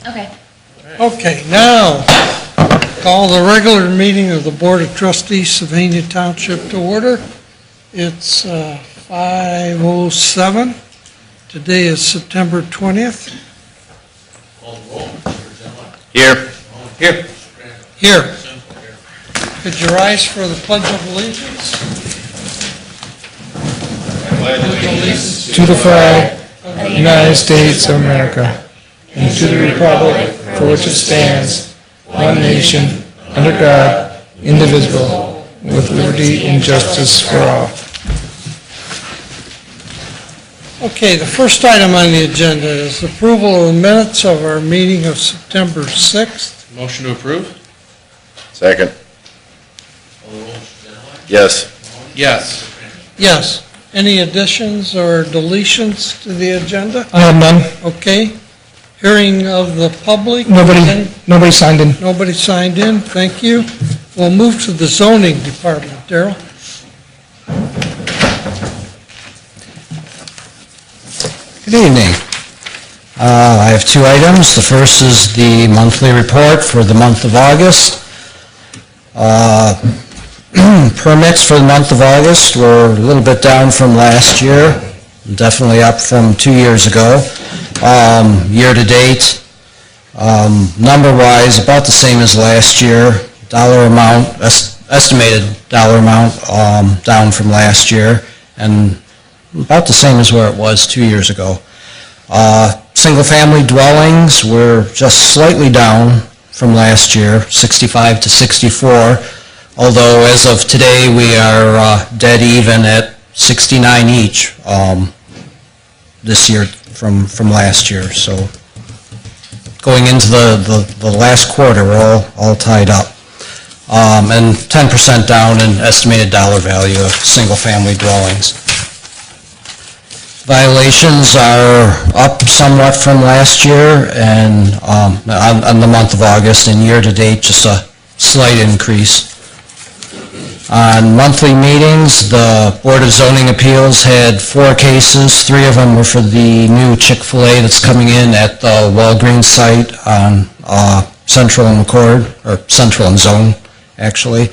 Okay. Okay, now, call the regular meeting of the Board of Trustees, Sylvania Township to order. It's 5:07. Today is September 20th. Here. Here. Here. Could you rise for the Pledge of Allegiance? To the flag of the United States of America, and to the republic for which it stands, one nation, under God, indivisible, with liberty and justice for all. Okay, the first item on the agenda is approval of the minutes of our meeting of September 6th. Motion to approve? Second. Yes. Yes. Yes. Any additions or deletions to the agenda? I have none. Okay. Hearing of the public? Nobody signed in. Nobody signed in, thank you. We'll move to the zoning department. Darrell? Good evening. I have two items. The first is the monthly report for the month of August. Permits for the month of August were a little bit down from last year, definitely up from 2 years ago. Year to date, number-wise, about the same as last year. Dollar amount, estimated dollar amount, down from last year, and about the same as where it was 2 years ago. Single-family dwellings were just slightly down from last year, 65 to 64, although as of today we are dead even at 69 each this year from last year. So going into the last quarter, we're all tied up. And 10% down in estimated dollar value of single-family dwellings. Violations are up somewhat from last year, and on the month of August, and year-to-date, just a slight increase. On monthly meetings, the Board of Zoning Appeals had 4 cases. 3 of them were for the new Chick-fil-A that's coming in at the Walgreens site on Central and McCord, or Central and Zone, actually.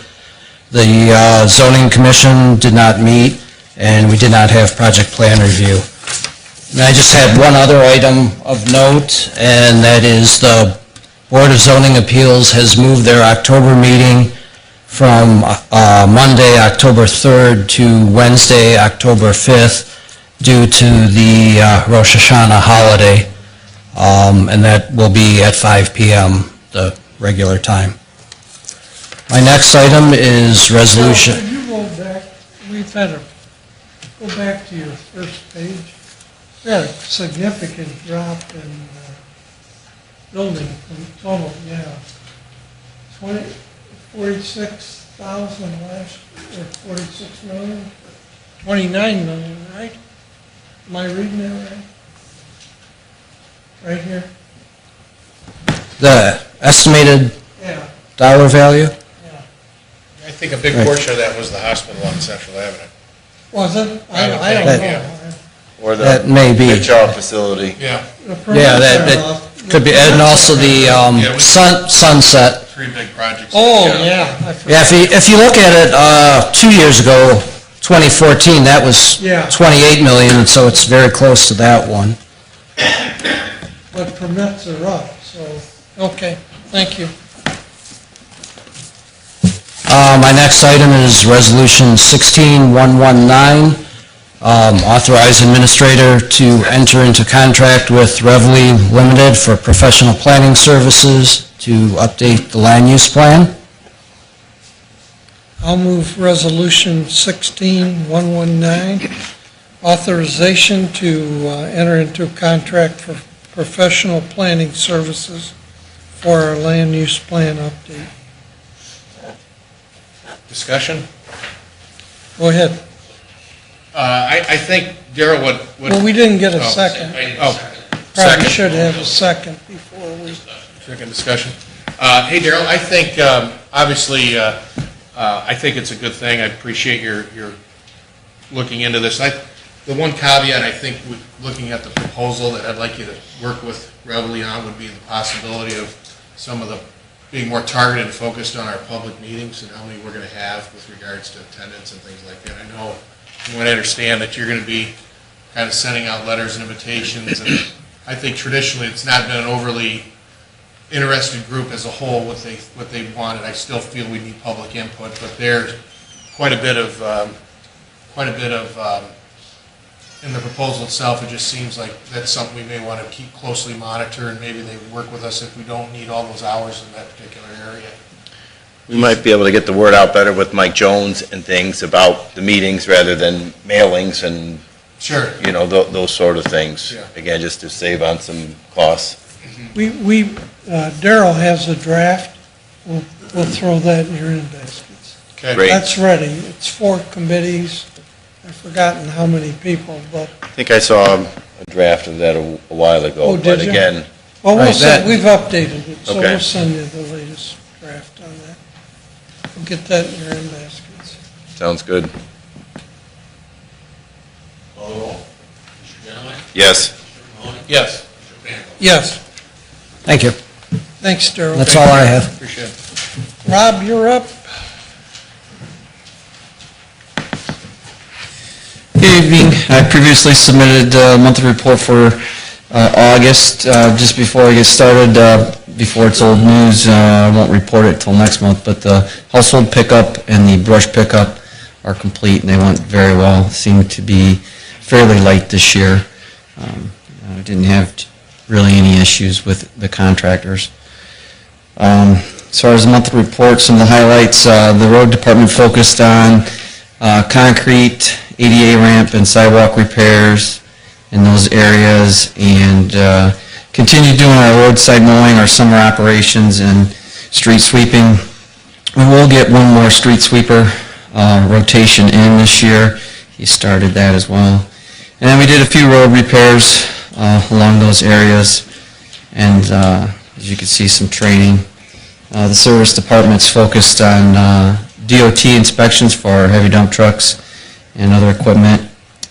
The Zoning Commission did not meet, and we did not have project plan review. And I just had one other item of note, and that is the Board of Zoning Appeals has moved their October meeting from Monday, October 3rd to Wednesday, October 5th, due to the Rosh Hashanah holiday, and that will be at 5 p.m., the regular time. My next item is resolution. Could you go back, we've had a, go back to your first page. We had a significant drop in building from total, 46,000 last year, or 46 million, 29 million, right? Am I reading that right? Right here? The estimated Yeah. dollar value? I think a big portion of that was the hospital on Central Avenue. Was it? I don't That- know. Or That may be. HR facility. Yeah. The permits Yeah, are that off. could be, and also the Sunset. 3 big projects. Oh, yeah. I forgot. Yeah, if you look at it, 2 years ago, 2014, that was Yeah. 28 million, so it's very close to that one. But permits are up, so, okay, thank you. My next item is Resolution 16119, authorize administrator to enter into contract with Revely Limited for professional planning services to update the land use plan. I'll move Resolution 16119, authorization to enter into contract for professional planning services for our land use plan update. Discussion? Go ahead. I think, Darrell, what... Well, we didn't get a Oh, second. Oh, Probably second. should have a second before we... Second discussion. Hey, Darrell, I think, obviously, I think it's a good thing. I appreciate your looking into this. The one caveat, I think, looking at the proposal that I'd like you to work with Reveille on would be the possibility of some of the being more targeted and focused on our public meetings and how many we're going to have with regards to attendance and things like that. I know, from what I understand, that you're going to be kind of sending out letters and invitations, and I think traditionally it's not been an overly interested group as a whole what they wanted. I still feel we need public input, but there's quite a bit of in the proposal itself. It just seems like that's something we may want to keep closely monitor, and maybe they work with us if we don't need all those hours in that particular area. We might be able to get the word out better with Mike Jones and things about the meetings rather than mailings and, Sure. you know, those sort of things. Yeah. Again, just to save on some costs. Daryl has a draft. We'll throw that in your in baskets. Okay. Great. That's ready. It's 4 committees. I've forgotten how many people, but, I think I saw a draft of that a while ago. Oh, did But you? again, well, Right, we've updated it, so Okay. we'll send you the latest draft on that. We'll get that in your in baskets. sounds good. Call the roll. Mr. Genoway? Yes. Mr. Mahoney? Yes. Mr. Randall? Yes, Thank you. thanks, Daryl. That's all I have. Appreciate it. Rob, you're up. Good evening. I previously submitted a monthly report for August. Just before I get started, before it's old news, I won't report it till next month, but the household pickup and the brush pickup are complete, and they went very well. Seemed to be fairly light this year. I didn't have really any issues with the contractors. As far as the monthly report, some of the highlights, the road department focused on concrete, ADA ramp, and sidewalk repairs in those areas, and continue doing our roadside mowing, our summer operations, and street sweeping. We will get one more street sweeper rotation in this year. He started that as well. And then we did a few road repairs along those areas, and as you can see, some training. The service department's focused on DOT inspections for our heavy dump trucks and other equipment,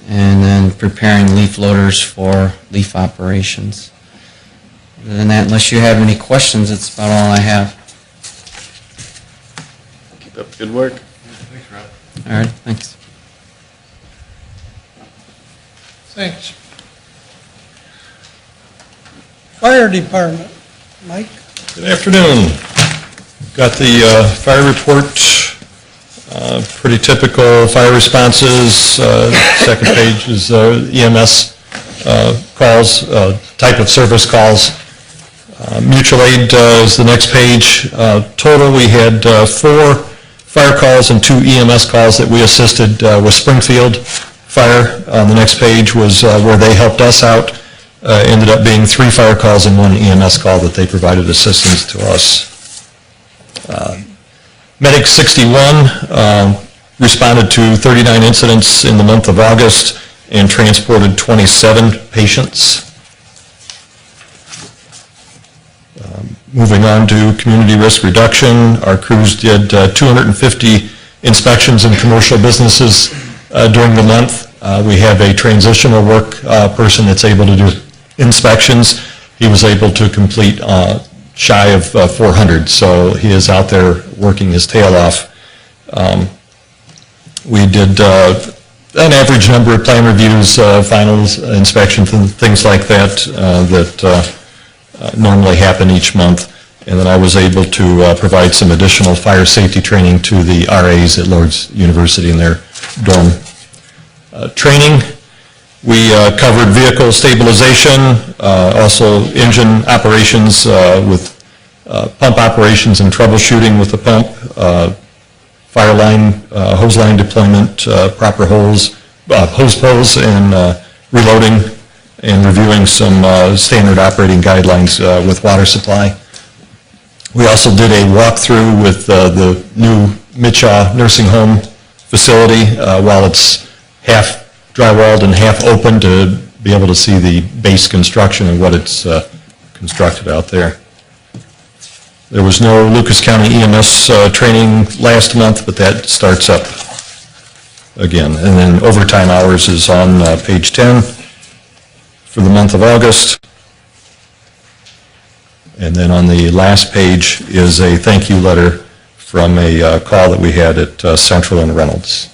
and then preparing leaf loaders for leaf operations. Other than that, unless you have any questions, that's about all I have. Keep up the good work. Thanks, Rob. All right, thanks. Thanks. Fire Department, Mike? Good afternoon. Got the fire report, pretty typical fire responses. Second page is EMS calls, type of service calls. Mutual aid is the next page. Total, we had 4 fire calls and 2 EMS calls that we assisted with Springfield Fire. The next page was where they helped us out. Ended up being 3 fire calls and 1 EMS call that they provided assistance to us. Medic 61 responded to 39 incidents in the month of August and transported 27 patients. Moving on to community risk reduction, our crews did 250 inspections in commercial businesses during the month. We have a transitional work person that's able to do inspections. He was able to complete shy of 400, so he is out there working his tail off. We did an average number of plan reviews, finals, inspections, and things like that that normally happen each month. And then I was able to provide some additional fire safety training to the RAs at Lord's University in their dorm. Training, we covered vehicle stabilization, also engine operations with pump operations and troubleshooting with the pump, fire line, hose line deployment, proper hose pulls, and reloading, and reviewing some standard operating guidelines with water supply. We also did a walkthrough with the new Mitchaw Nursing Home facility while it's half drywalled and half open to be able to see the base construction and what it's constructed out there. There was no Lucas County EMS training last month, but that starts up again. And then overtime hours is on page 10 for the month of August. And then on the last page is a thank you letter from a call that we had at Central and Reynolds.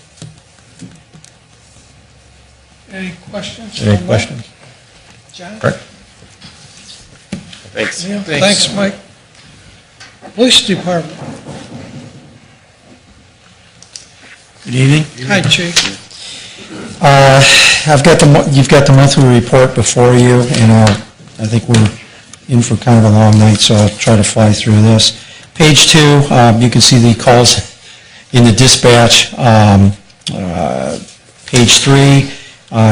Any questions? Any questions? John? All right. Thanks. Yeah, thanks, Mike. Police Department. Good evening. Hi, Chief. You've got the monthly report before you, and I think we're in for kind of a long night, so I'll try to fly through this. Page 2, you can see the calls in the dispatch. Page 3,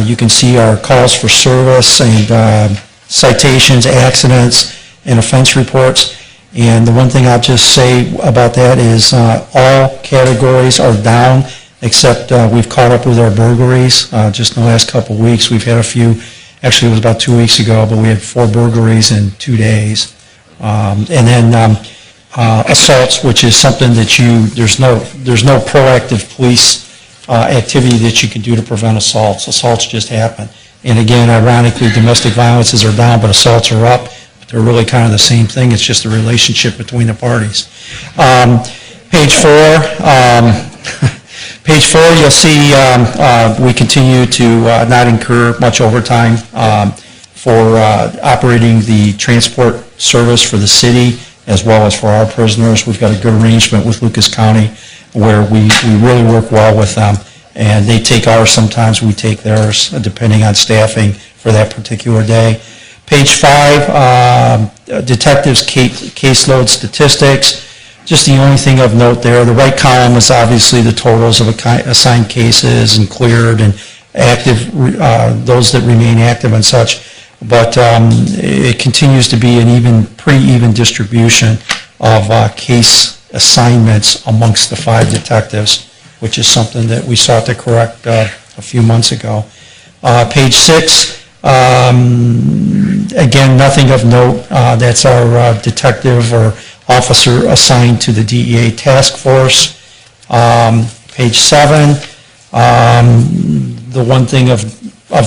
you can see our calls for service and citations, accidents, and offense reports. And the one thing I'll just say about that is all categories are down, except we've caught up with our burglaries. Just in the last couple of weeks, we've had a few. Actually, it was about 2 weeks ago, but we had 4 burglaries in 2 days. And then assaults, which is something that there's no proactive police activity that you can do to prevent assaults. Assaults just happen. And again, ironically, domestic violences are down, but assaults are up. But they're really kind of the same thing. It's just a relationship between the parties. Page 4. Page 4, you'll see we continue to not incur much overtime for operating the transport service for the city as well as for our prisoners. We've got a good arrangement with Lucas County where we really work well with them. And they take ours sometimes, we take theirs, depending on staffing for that particular day. Page 5, detectives' caseload statistics. Just the only thing of note there, the right column is obviously the totals of assigned cases and cleared and active, those that remain active and such. But it continues to be an pretty even distribution of case assignments amongst the 5 detectives, which is something that we sought to correct a few months ago. Page 6, again, nothing of note. That's our detective or officer assigned to the DEA task force. Page 7, the one thing of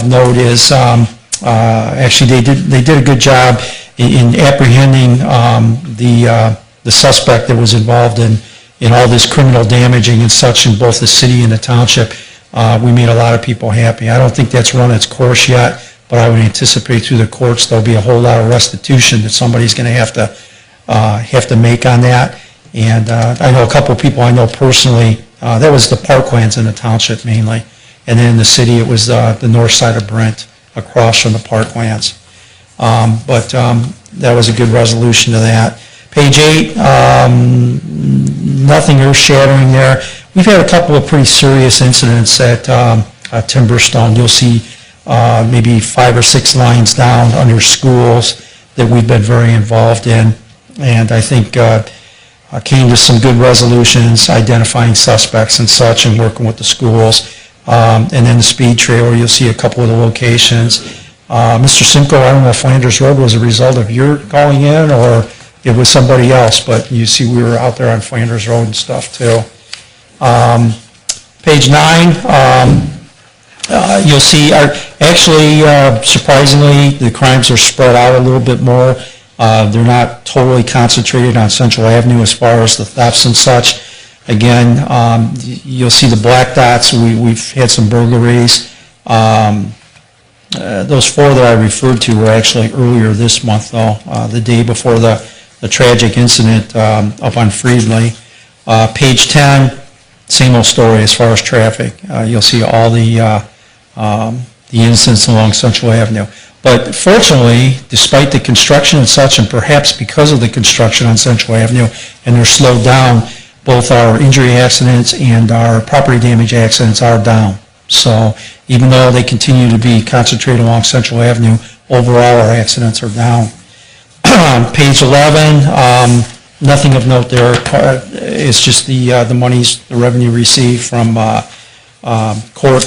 note is actually they did a good job in apprehending the suspect that was involved in all this criminal damaging and such in both the city and the township. We made a lot of people happy. I don't think that's run its course yet, but I would anticipate through the courts there'll be a whole lot of restitution that somebody's going to have to make on that. And I know a couple of people I know personally. That was the parklands in the township mainly, and then in the city it was the north side of Brent across from the parklands. But that was a good resolution to that. Page 8, nothing earth-shattering there. We've had a couple of pretty serious incidents at Timberstone. You'll see maybe 5 or 6 lines down under schools that we've been very involved in. And I think came to some good resolutions, identifying suspects and such, and working with the schools. And then the speed trailer, you'll see a couple of the locations. Mr. Simcoe, I don't know if Flanders Road was a result of your calling in or it was somebody else, but you see we were out there on Flanders Road and stuff too. Page 9, you'll see, surprisingly, the crimes are spread out a little bit more. They're not totally concentrated on Central Avenue as far as the thefts and such. Again, you'll see the black dots. We've had some burglaries. Those 4 that I referred to were actually earlier this month, though, the day before the tragic incident up on Friedley. Page 10, same old story as far as traffic. You'll see all the incidents along Central Avenue. But fortunately, despite the construction and such, and perhaps because of the construction on Central Avenue, and they're slowed down, both our injury accidents and our property damage accidents are down. So even though they continue to be concentrated along Central Avenue, overall our accidents are down. Page 11, nothing of note there. It's just the monies, the revenue received from the court,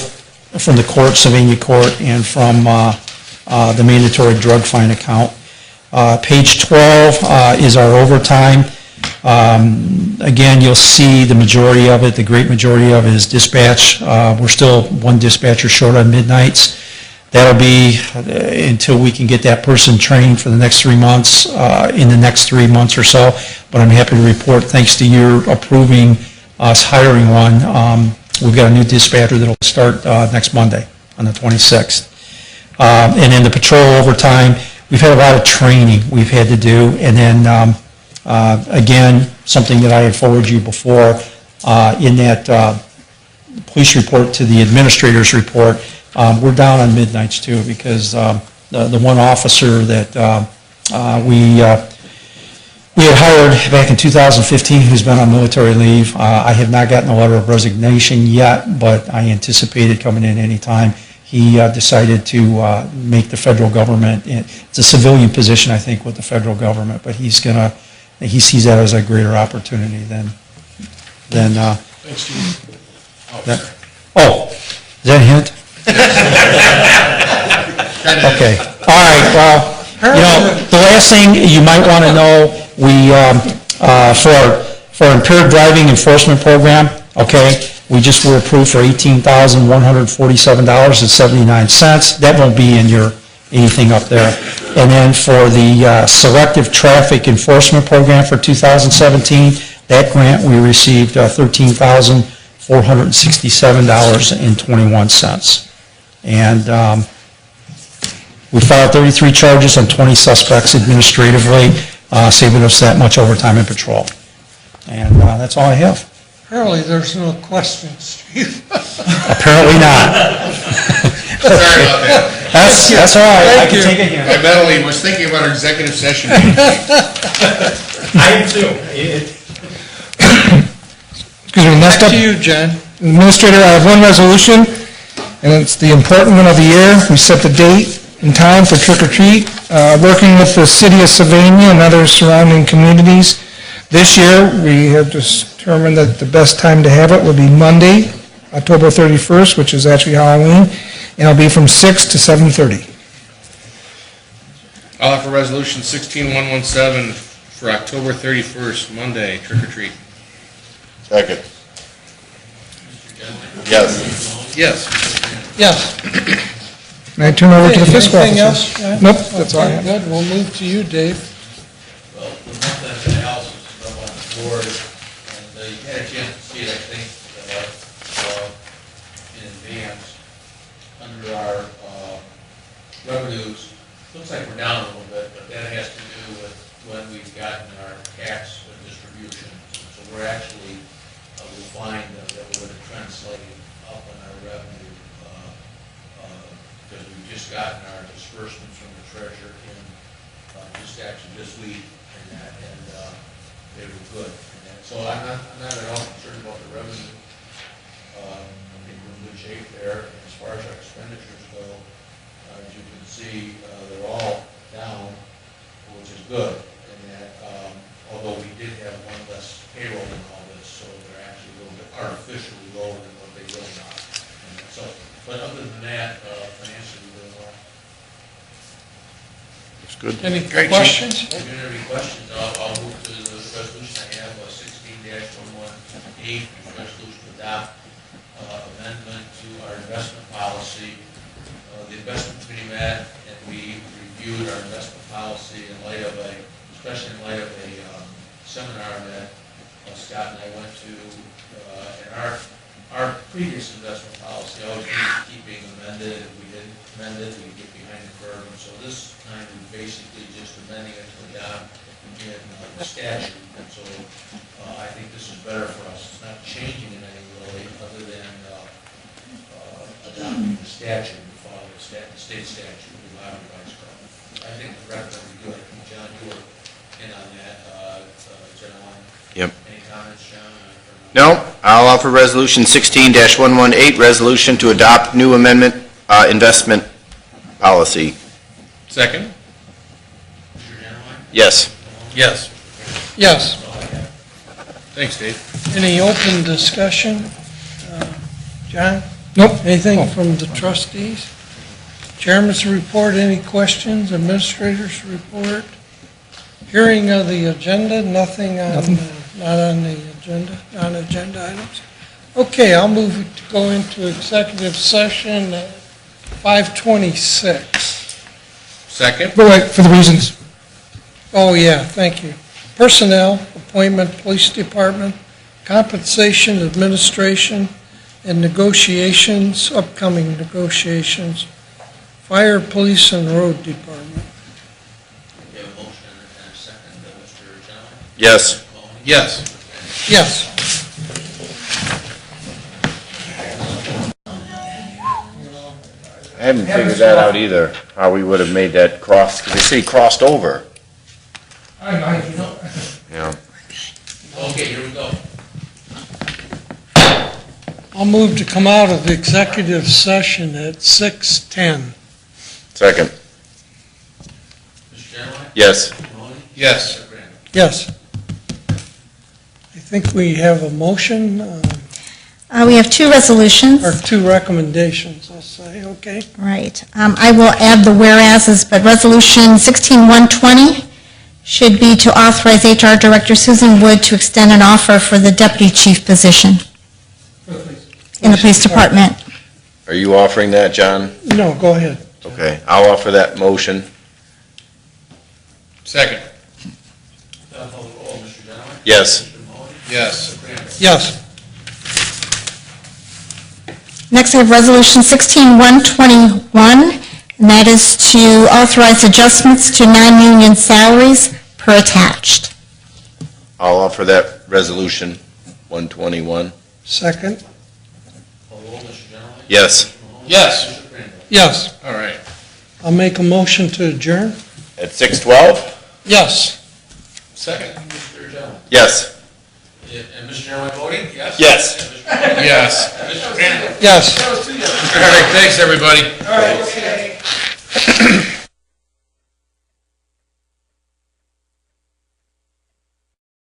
Sylvania Court, and from the mandatory drug fine account. Page 12 is our overtime. Again, you'll see the majority of it, the great majority of it is dispatch. We're still one dispatcher short on midnights. That'll be until we can get that person trained for the next 3 months, in the next 3 months or so. But I'm happy to report, thanks to your approving us hiring one, we've got a new dispatcher that'll start next Monday on the 26th. And then the patrol overtime, we've had a lot of training we've had to do. And then, again, something that I had forwarded you before, in that police report to the administrator's report, we're down on midnights too, because the one officer that we had hired back in 2015 who's been on military leave, I have not gotten a letter of resignation yet, but I anticipated coming in any time. He decided to make the federal government, it's a civilian position, I think, with the federal government, but he sees that as a greater opportunity than Thanks, Steve. is that a hint? Okay, all right, well, the last thing you might want to know, we, for our impaired driving enforcement program, okay, we just were approved for $18,147.79. That won't be in your, anything up there. And then for the selective traffic enforcement program for 2017, that grant, we received $13,467.21. And we filed 33 charges on 20 suspects administratively, saving us that much overtime in patrol. And that's all I have. Apparently, there's no questions, Steve. Apparently not. Sorry about that. That's all right. I can take it here. I mentally was thinking about our executive session. I am too. Excuse me, next Back up, to you, John. Administrator, I have one resolution, and it's the important one of the year. We set the date and time for trick or treat, working with the city of Sylvania and other surrounding communities. This year, we have determined that the best time to have it would be Monday, October 31st, which is actually Halloween, and it'll be from 6 to 7:30. I'll offer resolution 16117 for October 31st, Monday, trick or treat. Second. Yes. Yes. Yes. May I turn over to the fiscal Anything officer? else, John? Nope, that's all I Okay, have. good, we'll move to you, Dave. Well, the month-end analysis is up on the board, and you had a chance to see it, I think, in advance. Under our revenues, looks like we're down a little bit, but that has to do with when we've gotten our tax distribution. So we're actually, we'll find that we're going to trend slightly up on our revenue, because we've just gotten our disbursements from the treasurer in just actually this week, and they were good. So I'm not at all concerned about the revenue. I think we're in good shape there. And as far as our expenditures go, as you can see, they're all down, which is good. And that, although we did have one less payroll in all this, so they're actually a little bit artificially lower than what they really are. And so, but other than that, financially, we're doing well. That's good. Any Great, questions? If you have any questions, I'll move to the resolution. I have 16-118, resolution to adopt amendment to our investment policy. The investment committee met and we reviewed our investment policy in light of especially in light of a seminar that Scott and I went to. And our previous investment policy always needed to keep being amended. If we didn't amend it, we'd get behind the curve. And so this time we basically just amending it to adopt in the statute. And so I think this is better for us. It's not changing in any way other than adopting the statute, we follow the state statute, we allow revised code. I think the rest will be good. John, you were in on that, General. Yep. Any comments, John? No, I'll offer resolution 16-118, resolution to adopt new amendment investment policy. Second? Mr. General? Yes. Yes. Yes. Thanks, Dave. Any open discussion? John? Nope. Anything from the trustees? Chairman's report, any questions? Administrator's report? Hearing of the agenda, nothing on Not on the agenda, non-agenda items? Okay, I'll move to go into executive session at 5:26. Second? But wait, for the reasons. Oh, yeah, thank you. Personnel, appointment, police department, compensation, administration, and negotiations, upcoming negotiations, fire, police, and road department. We have a motion and a second, Mr. General. Yes. Yes. Yes. I haven't figured that out either, how we would have made that cross, because they say crossed over. Yeah. Okay, here we go. I'll move to come out of the executive session at 6:10. Second. Mr. General. Yes. Mahoney. Yes. Mr. Brandon. Yes. I think we have a motion, We have two resolutions. or two recommendations, I'll say, okay? Right. I will add the whereases, but Resolution 16120 should be to authorize HR Director Susan Wood to extend an offer for the deputy chief position in the police department. Are you offering that, John? No, go ahead. Okay, I'll offer that motion. Second? Call the roll, Mr. General. Yes. Mr. Mahoney. Yes. Mr. Brandon. Yes. Next, we have Resolution 16121, and that is to authorize adjustments to non-union salaries per attached. I'll offer that resolution, 121. Second? Call the roll, Mr. General. Yes. Mr. Mahoney. Yes. Mr. Brandon. Yes. All right. I'll make a motion to adjourn? At 6:12? Yes. Second, Mr. General. Yes. And Mr. General voting? Yes? Yes. And Mr. Mahoney. Yes. And Mr. Brandon. Yes. All right, thanks, everybody.